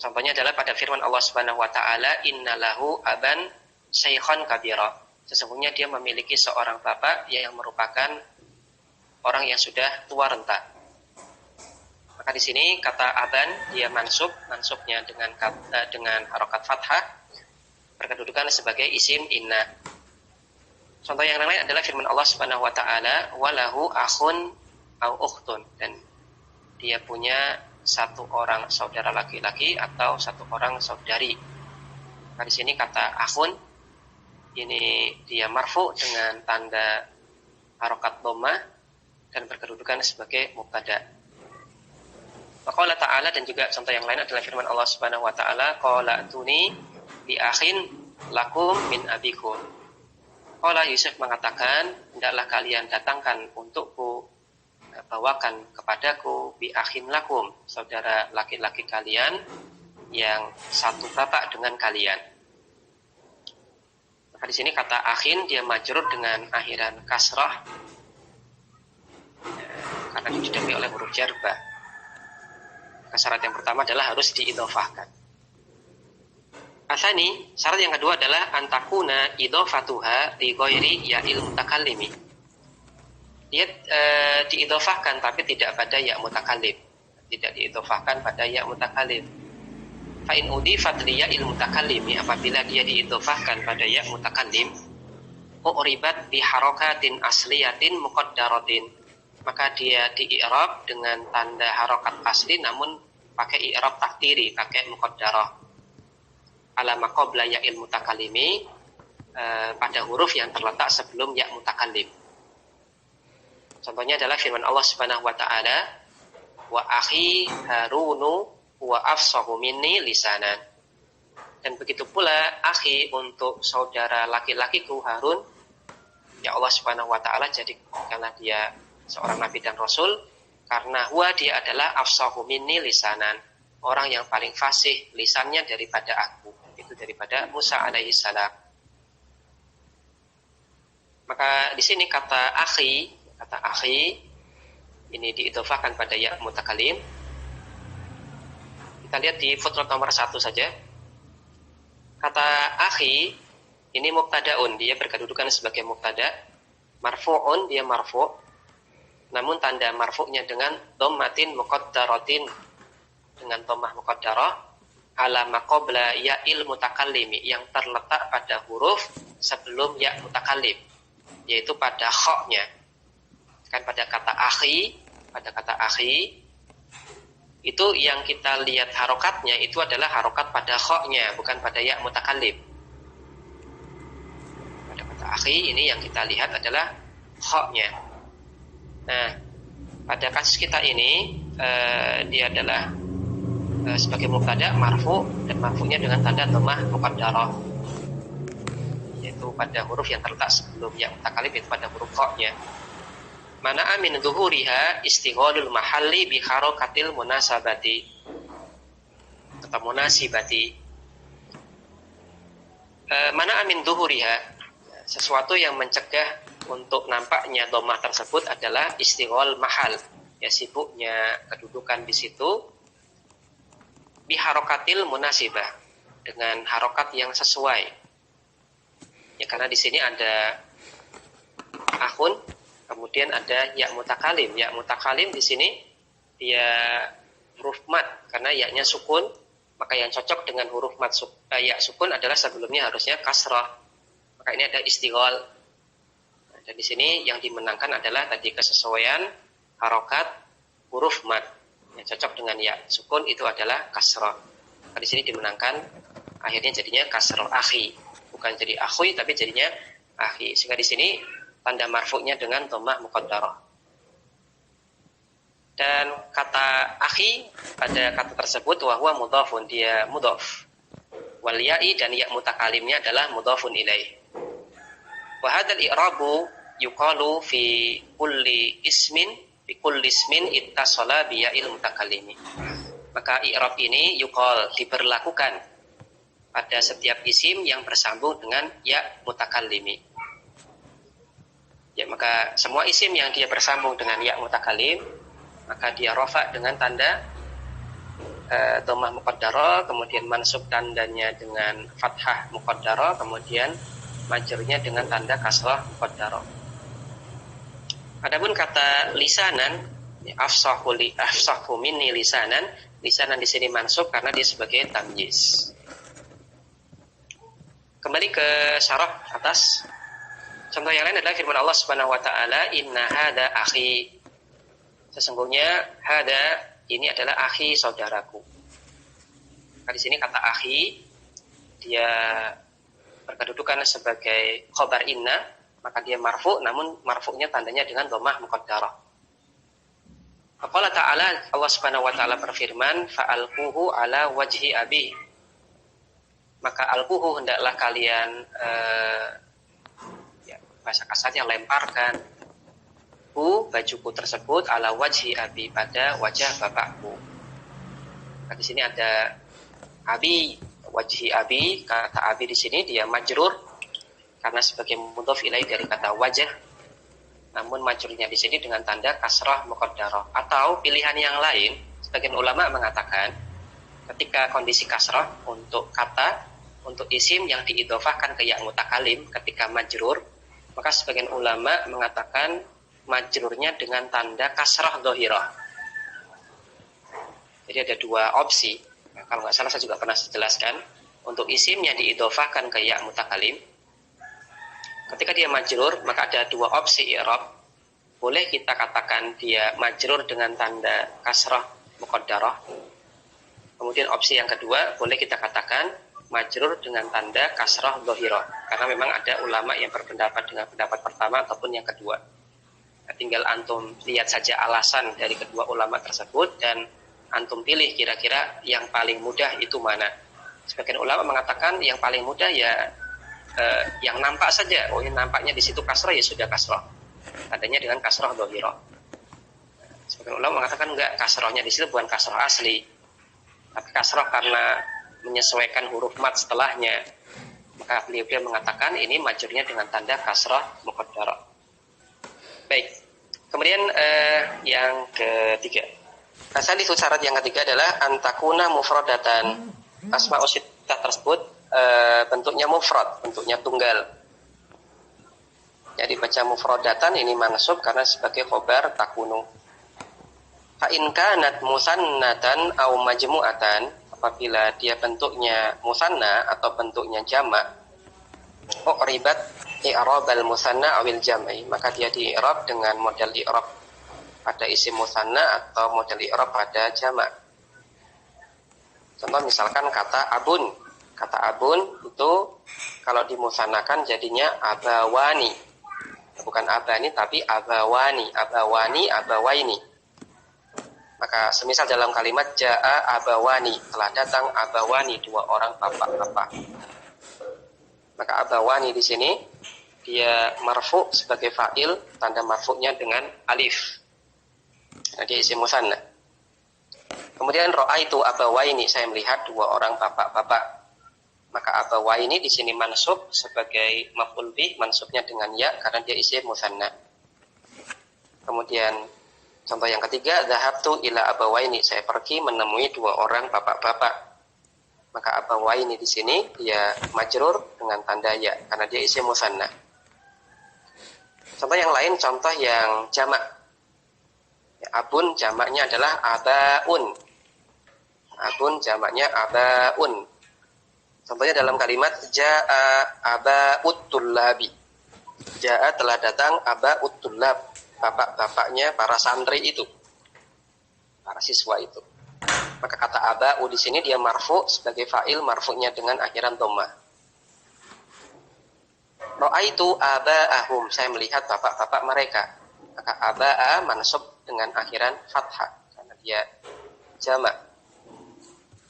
Contohnya adalah pada firman Allah Subhanahu wa taala, innalahu aban syaikhan kabira, sesungguhnya dia memiliki seorang bapak yang merupakan orang yang sudah tua renta. Maka di sini kata aban dia mansubnya dengan harokat fathah, berkedudukan sebagai isim inna. Contoh yang lain adalah firman Allah Subhanahu wa taala, walahu akhun au ukhtun, dan dia punya 1 orang saudara laki-laki atau 1 orang saudari. Nah, di sini kata akhun ini dia marfu dengan tanda harokat dhammah dan berkedudukan sebagai mubtada. Qala ta'ala, dan juga contoh yang lain adalah firman Allah Subhanahu wa taala, qala tuni bi akhin lakum min abikum. Qala, Yusuf mengatakan, hendaklah kalian datangkan untukku, bawakan kepadaku, bi akhin lakum, saudara laki-laki kalian yang satu bapak dengan kalian. Maka di sini kata akhin dia majrur dengan akhiran kasrah, karena didahului oleh huruf jar ba. Syarat yang pertama adalah harus diidhofahkan. Asani, syarat yang kedua adalah antakuna idhofatuha li ghairi ya'il mutakallimi. Dia diidhofahkan tapi tidak pada ya mutakallim, tidak diidhofahkan pada ya mutakallim. Fa in udifat li ya'il mutakallimi, apabila dia diidhofahkan pada ya mutakallim, uribat bi harakatin asliyatin muqaddaratin, maka dia di-i'rab dengan tanda harokat asli namun pakai i'rab takdiri, pakai muqaddarah. Ala ma qabla ya'il mutakallimi, pada huruf yang terletak sebelum ya mutakallim. Contohnya adalah firman Allah Subhanahu wa taala, wa akhi Harunu wa afsahu minni lisanan. Dan begitu pula akhi untuk saudara laki-lakiku Harun, Ya Allah Subhanahu wa taala jadikanlah dia seorang nabi dan rasul karena huwa dia adalah afsahu minni lisanan, orang yang paling fasih lisannya daripada aku, itu daripada Musa alaihi salam. Maka di sini kata akhi ini diidhofahkan pada ya mutakalim. Kita lihat di footnote nomor 1 saja. Kata akhi ini mubtadaun, dia berkedudukan sebagai mubtada, marfu'un dia marfu', namun tanda marfu'nya dengan dhammatin muqaddaratin, dengan dhammah muqaddarah ala ma qabla ya'il mutakallimi, yang terletak pada huruf sebelum ya mutakallim, yaitu pada kha-nya. Kan pada kata akhi itu yang kita lihat harokatnya itu adalah harokat pada kha-nya, bukan pada ya mutakallim. Pada kata akhi ini yang kita lihat adalah kha-nya. Nah, pada kasus kita ini dia adalah sebagai mubtada marfu, dan marfu'nya dengan tanda dhammah muqaddarah, yaitu pada huruf yang terletak sebelum ya mutakallim, itu pada huruf kha-nya. Mana amin zuhuriha istighalul mahalli bi harakatil munasabati atau munasibati. Mana amin zuhuriha, sesuatu yang mencegah untuk nampaknya dhammah tersebut adalah istighal mahal, ya sibuknya kedudukan di situ, bi harakatil munasibah, dengan harokat yang sesuai. Ya karena di sini ada akhun, kemudian ada ya mutakalim. Ya mutakalim di sini dia huruf mad karena ya-nya sukun, maka yang cocok dengan huruf mad ya sukun adalah sebelumnya harusnya kasrah. Maka ini ada istighal. Dan di sini yang dimenangkan adalah tadi kesesuaian harokat huruf mad. Yang cocok dengan ya sukun itu adalah kasrah. Maka di sini dimenangkan, akhirnya jadinya kasrah akhi, bukan jadi akhui tapi jadinya akhi. Sehingga di sini tanda marfu'nya dengan dhammah muqaddarah. Dan kata akhi pada kata tersebut wa huwa mudhafun, dia mudhaf. Wal ya'i dan ya mutakalimnya adalah mudhafun ilaih. Wa hadzal i'rabu yuqalu fi kulli ismin ittasala bi ya'il mutakallimi. Maka i'rab ini yuqal diberlakukan pada setiap isim yang bersambung dengan ya mutakallimi. Ya, maka semua isim yang dia bersambung dengan ya mutakalim, maka dia rafa dengan tanda dhammah muqaddarah, kemudian mansub tandanya dengan fathah muqaddarah, kemudian majrurnya dengan tanda kasrah muqaddarah. Adapun kata lisanan, afsahu minni lisanan di sini mansub karena dia sebagai tamyiz. Kembali ke syarah atas. Contoh yang lain adalah firman Allah Subhanahu wa taala, inna hada akhi. Sesungguhnya hada ini adalah akhi, saudaraku. Nah, di sini kata akhi dia berkedudukan sebagai khobar inna, maka dia marfu, namun marfu'nya tandanya dengan dhammah muqaddarah. Allah Ta'ala, Allah Subhanahu wa taala berfirman, fa'alquhu ala wajhi abi. Maka alquhu hendaklah kalian bahasa kasarnya lemparkan bajuku tersebut ala wajhi abi, pada wajah bapakku. Nah, di sini ada abi, wajhi abi. Kata abi di sini dia majrur karena sebagai mudhof ilaih dari kata wajah, namun majrurnya di sini dengan tanda kasrah muqaddarah. Atau pilihan yang lain, sebagian ulama mengatakan ketika kondisi kasrah untuk kata, untuk isim yang diidhofahkan ke ya mutakalim ketika majrur, maka sebagian ulama mengatakan majrurnya dengan tanda kasrah dhahirah. Jadi ada dua opsi. Nah, kalau nggak salah saya juga pernah jelaskan, untuk isim yang diidhofahkan ke ya mutakalim, ketika dia majrur, maka ada dua opsi i'rab. Boleh kita katakan dia majrur dengan tanda kasrah muqaddarah. Kemudian opsi yang kedua, boleh kita katakan majrur dengan tanda kasrah dhahirah. Karena memang ada ulama yang berpendapat dengan pendapat pertama ataupun yang kedua. Nah, tinggal antum lihat saja alasan dari kedua ulama tersebut dan antum pilih kira-kira yang paling mudah itu mana. Sebagian ulama mengatakan yang paling mudah ya yang nampak saja. Oh, ini nampaknya di situ kasroh, ya sudah kasroh. Adanya dengan kasroh dhahirah. Sebagian ulama mengatakan enggak, kasrohnya di situ bukan kasroh asli, tapi kasroh karena menyesuaikan huruf mat setelahnya. Maka beliau mengatakan ini majurnya dengan tanda kasroh muqaddarah. Baik. Kemudian yang ketiga. Asal itu syarat yang ketiga adalah antakuna mufradatan. Asma'us sittah tersebut bentuknya mufrad, bentuknya tunggal. Jadi baca mufradatan ini mansub karena sebagai khobar takunu. Fa in kanat musannatan aw majmu'atan, apabila dia bentuknya musanna atau bentuknya jamak, u'ribat i'rabal musanna awil jam'i, maka dia di-i'rab dengan model i'rab pada isim musanna atau model i'rab pada jamak. Contoh misalkan kata abun. Kata abun itu kalau dimusannakan jadinya abawani. Bukan abani tapi abawani, abawani, abawaini. Maka semisal dalam kalimat ja'a abawani, telah datang abawani, dua orang bapak-bapak. Maka abawani di sini dia marfu sebagai fa'il, tanda marfu'nya dengan alif. Nah, dia isim musanna. Kemudian ra'aitu abawaini, saya melihat dua orang bapak-bapak. Maka abawaini di sini mansub sebagai maf'ul bih, mansubnya dengan ya karena dia isim musanna. Kemudian contoh yang ketiga, dhahabtu ila abawaini, saya pergi menemui dua orang bapak-bapak. Maka abawaini di sini dia majrur dengan tanda ya karena dia isim musanna. Contoh yang lain, contoh yang jamak. Ya, abun jamaknya adalah abaun. Abun jamaknya abaun. Contohnya dalam kalimat ja'a aba'ut tullabi. Ja'a telah datang aba'ut tullab, bapak-bapaknya para santri itu, para siswa itu. Maka kata aba'u di sini dia marfu sebagai fa'il, marfu'nya dengan akhiran dhammah. Ra'aitu aba'ahum, saya melihat bapak-bapak mereka. Maka aba'a mansub dengan akhiran fathah karena dia jamak.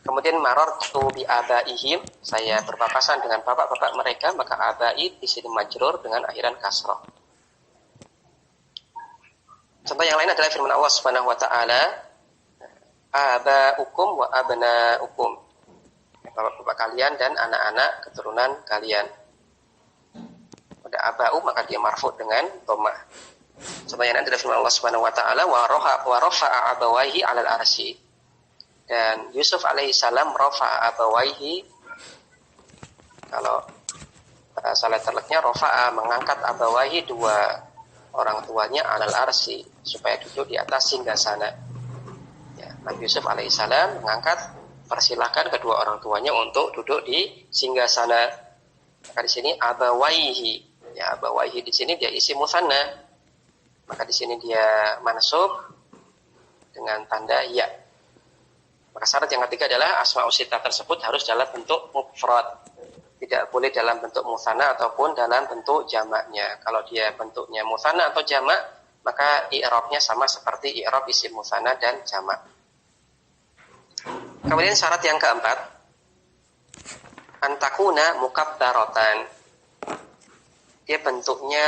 Kemudian marartu bi abaihim, saya berpapasan dengan bapak-bapak mereka, maka abai di sini majrur dengan akhiran kasrah. Contoh yang lain adalah firman Allah Subhanahu wa taala, abaukum wa abnaukum. Bapak-bapak kalian dan anak-anak keturunan kalian. Pada abau maka dia marfu dengan dhammah. Contoh yang lain adalah firman Allah Subhanahu wa taala, wa rafa'a abawaihi 'alal arsy. Dan Yusuf alaihissalam rafa'a abawaihi, kalau bahasa letterletnya rafa'a, mengangkat abawaihi, dua orang tuanya, alal arsy, supaya duduk di atas singgasana. Ya, Nabi Yusuf alaihissalam mengangkat, persilahkan kedua orang tuanya untuk duduk di singgasana. Maka di sini abawaihi, ya abawaihi di sini dia isim musanna, maka di sini dia mansub dengan tanda ya. Maka syarat yang ketiga adalah asma'us sittah tersebut harus dalam bentuk mufrad. Tidak boleh dalam bentuk musanna ataupun dalam bentuk jamaknya. Kalau dia bentuknya musanna atau jamak, maka i'rabnya sama seperti i'rab isim musanna dan jamak. Kemudian syarat yang keempat, antakuna mukabbaratan. Dia bentuknya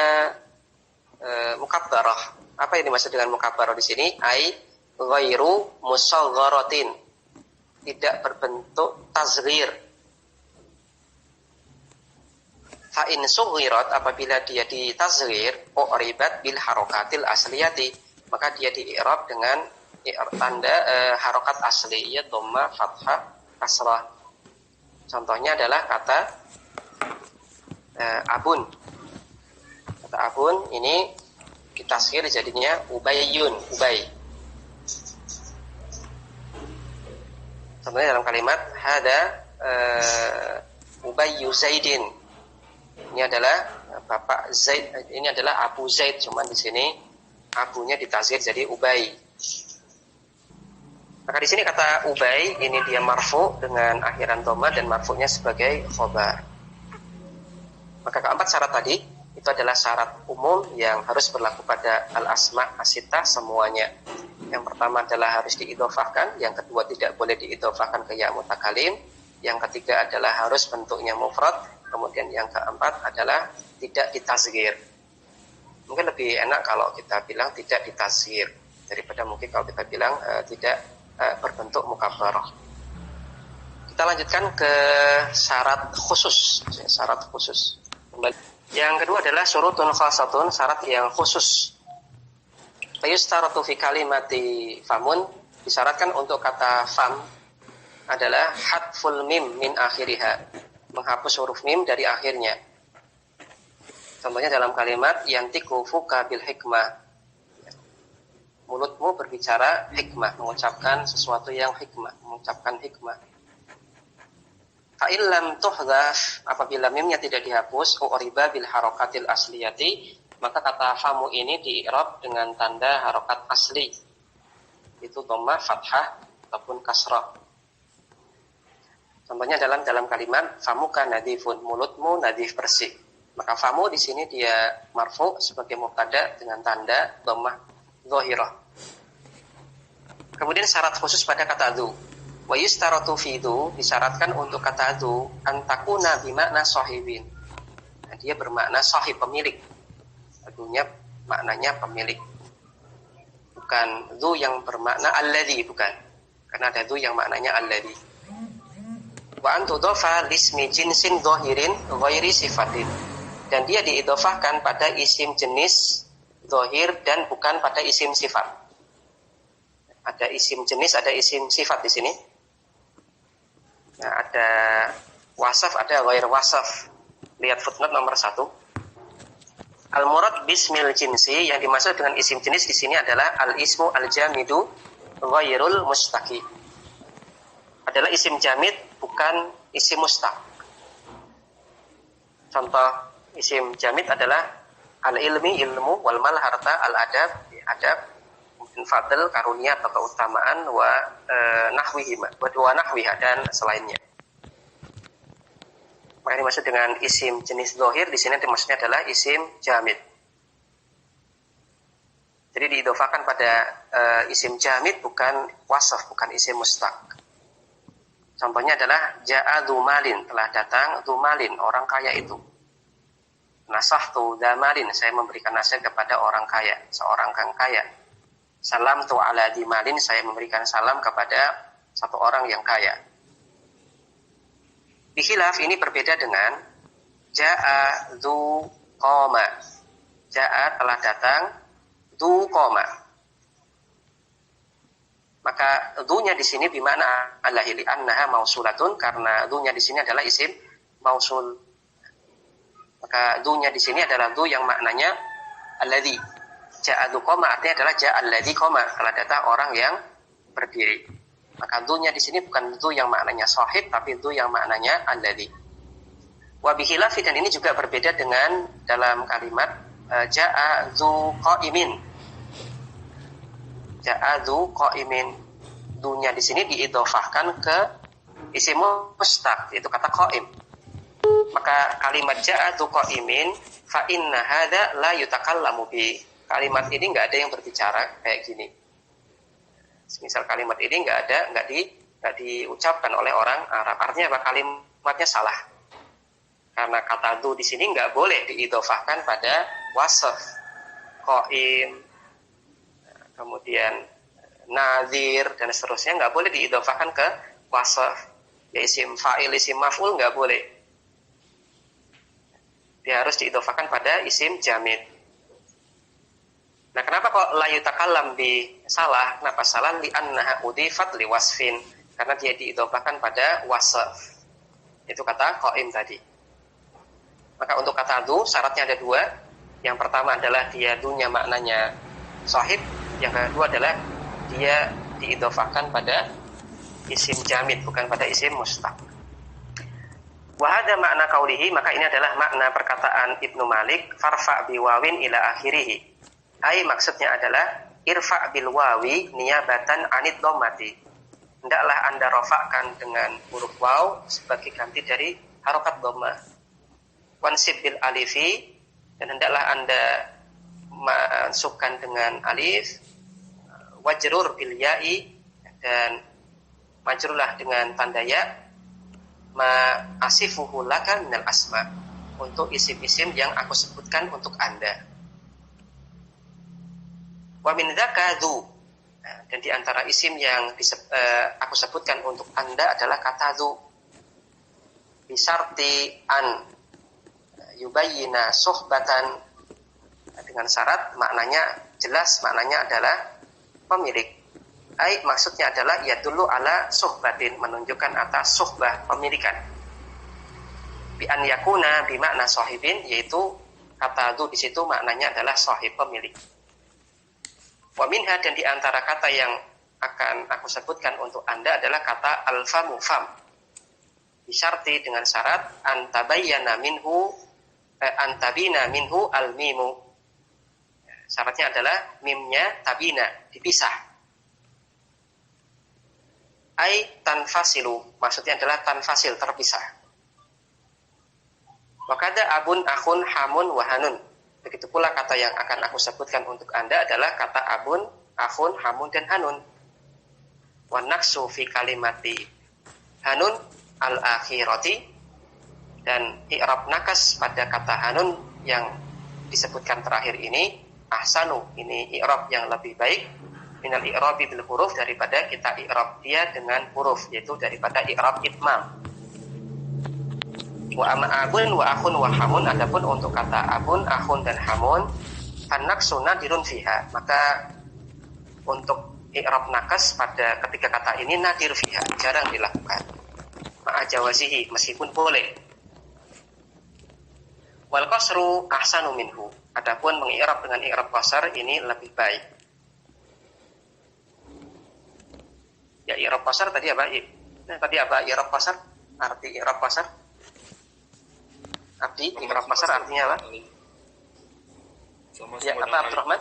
mukabbarah. Apa yang dimaksud dengan mukabbarah di sini? Ai ghairu musagharatin. Tidak berbentuk tazghir. Fa in sughirat, apabila dia ditazghir, u'ribat bil harokatil asliyati, maka dia di-i'rab dengan tanda harokat asli, ya dhamma, fathah, kasrah. Contohnya adalah kata abun. Kata abun ini ditazghir jadinya ubayyun, ubay. Contohnya dalam kalimat hada Ubayyu Zaidin. Ini adalah bapak Zaid, ini adalah Abu Zaid, cuman di sini abunya ditazghir jadi Ubay. Maka di sini kata Ubay ini dia marfu dengan akhiran dhammah dan marfu'nya sebagai khobar. Maka keempat syarat tadi itu adalah syarat umum yang harus berlaku pada al-asma' as-sittah semuanya. Yang pertama adalah harus diidhofahkan, yang kedua tidak boleh diidhofahkan ke ya mutakalim, yang ketiga adalah harus bentuknya mufrad, Kemudian yang keempat adalah tidak ditasghir. Mungkin lebih enak kalau kita bilang tidak ditasghir daripada mungkin kalau kita bilang tidak berbentuk mukabbarah. Kita lanjutkan ke syarat khusus. Syarat khusus. Yang kedua adalah syurutun khasatun, syarat yang khusus. Fayustaratu fi kalimati famun, disyaratkan untuk kata fam adalah hadful mim min akhiriha, menghapus huruf mim dari akhirnya. Contohnya dalam kalimat yantiku fuka bil hikmah, mulutmu berbicara hikmah, mengucapkan sesuatu yang hikmah, mengucapkan hikmah. Fa'il lam tuhdhaf, apabila mimnya tidak dihapus, u'riba bil harokatil asliyati, maka kata famu ini di-i'rab dengan tanda harokat asli, itu dhammah, fathah ataupun kasrah. Contohnya dalam kalimat famuka nadifun, mulutmu nadif bersih. Maka famu di sini dia marfu sebagai mubtada dengan tanda dhammah dhahirah. Kemudian syarat khusus pada kata dzu. Wa yustaratu fi dzu, disyaratkan untuk kata dzu antakuna bimakna sahibin. Nah, dia bermakna sahib, pemilik. Dzunya maknanya pemilik. Bukan dzu yang bermakna alladzi, bukan. Karena ada dzu yang maknanya alladzi. Wa antudhafa lismi jinsin dhahirin ghairi sifatin. Dan dia diidhofahkan pada isim jenis dhahir dan bukan pada isim sifat. Ada isim jenis, ada isim sifat di sini. Nah, ada wasaf, ada ghair wasaf. Lihat footnote nomor 1. Al-murad bismil jinsi, yang dimaksud dengan isim jenis di sini adalah al-ismu al-jamidu ghairul mustaqi. Adalah isim jamid, bukan isim mustaq. Contoh isim jamid adalah al-ilmi, ilmu, wal mal, harta, al-adab, adab, fadl, karunia atau keutamaan, wa nahwiha, dan selainnya. Maka ini maksud dengan isim jenis dhahir di sini maksudnya adalah isim jamid. Jadi diidhofakan pada isim jamid, bukan wasaf, bukan isim mustaq. Contohnya adalah ja'a dzu malin, telah datang dzu malin, orang kaya itu. Nasahtu dza malin, saya memberikan nasihat kepada orang kaya, seorang kang kaya. Salam tu ala dimalin, saya memberikan salam kepada satu orang yang kaya. Bikhilaf, ini berbeda dengan ja'a dzu qoma. Ja'a telah datang, dzu qoma. Maka dzunya di sini bimana alahili annaha mausulatun, karena dzunya di sini adalah isim mausul. Maka dzunya di sini adalah dzu yang maknanya alladzi. Ja'adu qoma artinya adalah ja'alladzi qoma, telah datang orang yang berdiri. Maka dzunya di sini bukan dzu yang maknanya sahib, tapi dzu yang maknanya alladzi. Wa bihilafi, dan ini juga berbeda dengan dalam kalimat ja'a dzu qaimin. Ja'a dzu qaimin. Dzunya di sini diidhofahkan ke isim mustaq, yaitu kata qaim. Maka kalimat ja'a dzu qaimin fa inna hadza la yutakallamu bi. Kalimat ini nggak ada yang berbicara kayak gini. Misal kalimat ini nggak diucapkan oleh orang Arab. Artinya apa? Kalimatnya salah. Karena kata dzu di sini nggak boleh diidhofahkan pada wasaf, qaim, kemudian nadhir dan seterusnya, nggak boleh diidhofahkan ke wasaf. Ya, isim fa'il, isim maf'ul nggak boleh. Dia harus diidhofahkan pada isim jamid. Nah, kenapa kok la yutakallam bi salah? Kenapa salah? Li annaha udifat li wasfin. Karena dia diidhofahkan pada wasf. Itu kata qaim tadi. Maka untuk kata dzu syaratnya ada 2. Yang pertama adalah dia dzunya maknanya sahib. Yang kedua adalah dia diidhofahkan pada isim jamid, bukan pada isim mustaq. Wa hadza makna qaulihi, maka ini adalah makna perkataan Ibnu Malik, farfa biwawin ila akhirih. Ai, maksudnya adalah irfa bil wawi niyabatan anid dhammati. Hendaklah Anda rafa'kan dengan huruf waw sebagai ganti dari harokat dhammah. Wansib bil alifi, dan hendaklah Anda masukkan dengan alif. Wajrur bil ya'i, dan majrurlah dengan tanda ya. ma asifuhu laka minal asma, untuk isim-isim yang aku sebutkan untuk Anda. Wa min dzaka dzu, dan di antara isim yang aku sebutkan untuk Anda adalah kata dzu. Bisarti an yubayyina suhbatan, dengan syarat maknanya jelas, maknanya adalah pemilik. Ai maksudnya adalah ya dulu ala suhbatin, menunjukkan atas suhbah, pemilikan. Bi an yakuna bi makna sahibin, yaitu kata dzu di situ maknanya adalah sahib, pemilik. Wa minha, dan di antara kata yang akan aku sebutkan untuk Anda adalah kata al-famu, fam. Bisyarti, dengan syarat antabina minhu al-mimu. Syaratnya adalah mimnya tabina, dipisah. Ai tanfasilu, maksudnya adalah tanfasil, terpisah. Wakada abun, akhun, hamun, wahanun. Begitu pula kata yang akan aku sebutkan untuk Anda adalah kata abun, akhun, hamun, dan hanun. Wa naqsu fi kalimati hanun al-akhirati, dan i'rab nakas pada kata hanun yang disebutkan terakhir ini ahsanu, ini i'rab yang lebih baik minal i'rabi bil huruf, daripada kita i'rab dia dengan huruf, yaitu daripada i'rab itmam. Wa amma abun wa akhun wa hamun, adapun untuk kata abun, akhun, dan hamun an-naqsu nadirun fiha, maka untuk i'rab nakas pada ketiga kata ini nadir fiha, jarang dilakukan. Ma'ajawazihi, meskipun boleh. Wal qasru ahsanu minhu, adapun mengi'rab dengan i'rab qasar ini lebih baik. Ya, i'rab qasar tadi apa? I'rab qasar? Arti i'rab qasar? Abdi, i'rab qasar artinya apa? Ya, apa Abdurrahman?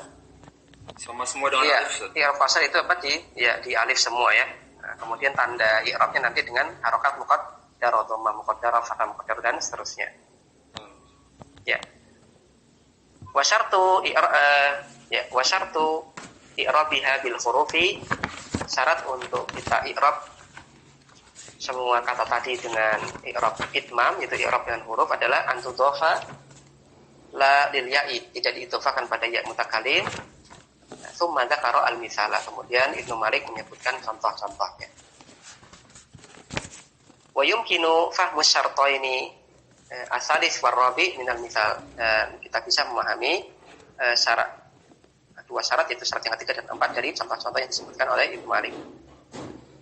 Sama semua dengan
alif. I'rab qasar itu apa? Di alif semua ya. Nah, kemudian tanda i'rabnya nanti dengan harokat muqaddarah, dhammah muqaddarah, fathah muqaddarah, dan seterusnya. Ya. Wa syartu i'rabiha bil hurufi, syarat untuk kita i'rab semua kata tadi dengan i'rab itmam, yaitu i'rab dengan huruf, adalah antudhofa la lil ya'i, tidak diidhofakan pada ya mutakallim. Tsumma dzakara al-misala, kemudian Ibnu Malik menyebutkan contoh-contohnya. Wa yumkinu fahmu syartaini asalis warabi minal misal, kita bisa memahami dua syarat, yaitu syarat yang ketiga dan keempat dari contoh-contoh yang disebutkan oleh Ibnu Malik.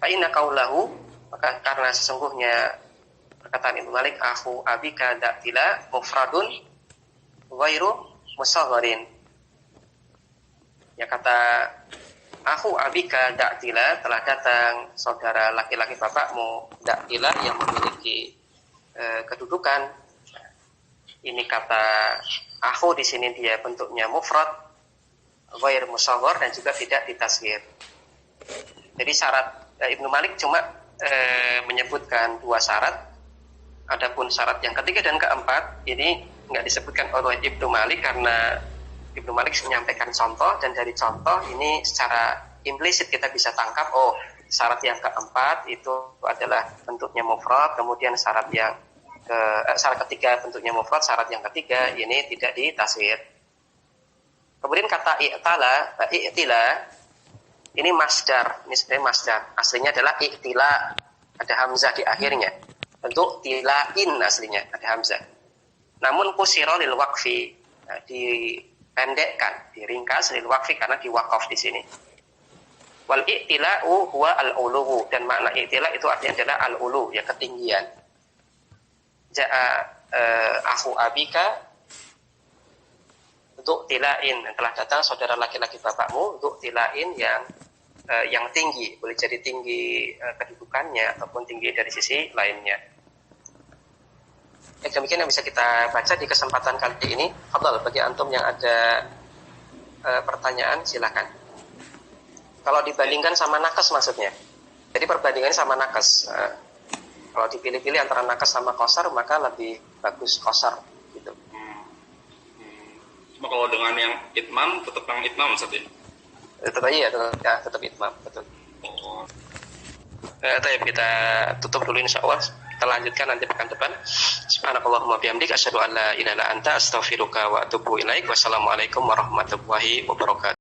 Fa inna qaulahu, maka karena sesungguhnya perkataan Ibnu Malik akhu abika da'tila mufradun ghairu musagharin, ya kata akhu abika da'tila, telah datang saudara laki-laki bapakmu, da'tila, yang memiliki kedudukan. Ini kata akhu di sini dia bentuknya mufrad, ghair musaghar, dan juga tidak ditasghir. Jadi syarat Ibnu Malik cuma menyebutkan dua syarat. Adapun syarat yang ketiga dan keempat ini nggak disebutkan oleh Ibnu Malik karena Ibnu Malik menyampaikan contoh, dan dari contoh ini secara implisit kita bisa tangkap, oh syarat yang keempat itu adalah bentuknya mufrad, kemudian syarat ketiga bentuknya mufrad, syarat yang ketiga ini tidak ditasghir. Kemudian kata i'tila ini masdar, ini sebenarnya masdar, aslinya adalah i'tila, ada hamzah di akhirnya. Bentuk tilain aslinya ada hamzah. Namun kusira lil waqfi, dipendekkan, diringkas lil waqfi karena diwaqaf di sini. Wal i'tila'u huwa al-uluwu, dan makna i'tila itu artinya adalah al-ulu, ya ketinggian. Ja'a akhu abika untuk tilain, telah datang saudara laki-laki bapakmu untuk tilain yang tinggi, boleh jadi tinggi kedudukannya ataupun tinggi dari sisi lainnya. Demikian yang bisa kita baca di kesempatan kali ini. Fadhal, bagi antum yang ada pertanyaan silakan. Kalau dibandingkan sama nakas maksudnya. Jadi perbandingannya sama nakas. Kalau dipilih-pilih antara nakas sama qasar, maka lebih bagus qasar gitu.
Cuma kalau dengan yang itmam, tetap yang itmam Ustaz ya?
Tetap itmam, betul. Kita tutup dulu insya Allah. Kita lanjutkan nanti pekan depan. Subhanakallahumma bihamdik asyhadu an la ilaha illa anta astaghfiruka wa atubu ilaik. Wassalamualaikum warahmatullahi wabarakatuh.